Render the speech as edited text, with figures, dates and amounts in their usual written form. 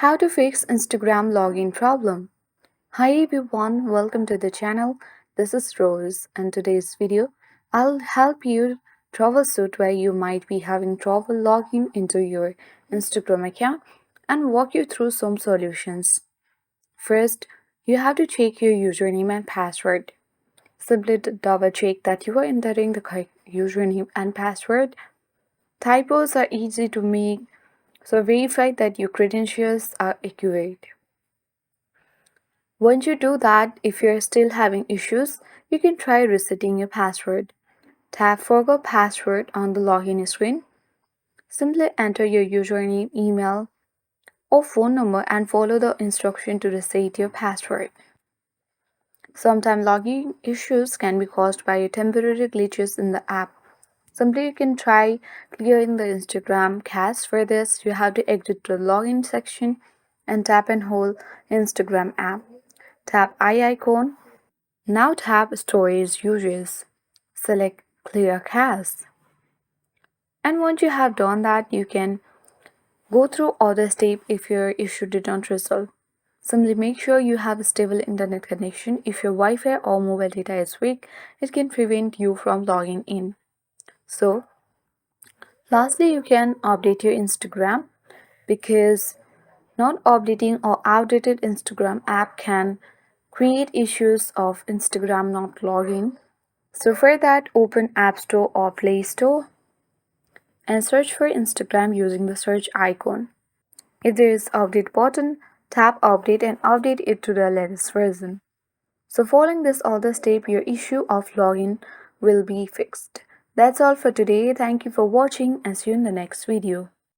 How to fix Instagram login problem. Hi everyone, welcome to the channel. This is Rose and today's video I'll help you troubleshoot where you might be having trouble logging into your Instagram account and walk you through some solutions. First, you have to check your username and password. Simply double check that you are entering the correct username and password. Typos are easy to make, so verify that your credentials are accurate. Once you do that, if you're still having issues, you can try resetting your password. Tap Forgot Password on the login screen. Simply enter your username, email, or phone number and follow the instruction to reset your password. Sometimes login issues can be caused by temporary glitches in the app. Simply you can try clearing the Instagram cache. For this, you have to exit the login section and tap and hold Instagram app. Tap eye icon. Now tap Storage Uses. Select Clear Cache. And once you have done that, you can go through other steps if your issue did not resolve. Simply make sure you have a stable internet connection. If your Wi-Fi or mobile data is weak, it can prevent you from logging in. So, lastly, you can update your Instagram because not updating or outdated Instagram app can create issues of Instagram not logging. So for that, open App Store or Play Store and search for Instagram using the search icon. If there is update button, tap update and update it to the latest version. So following this other step, your issue of login will be fixed. That's all for today. Thank you for watching and see you in the next video.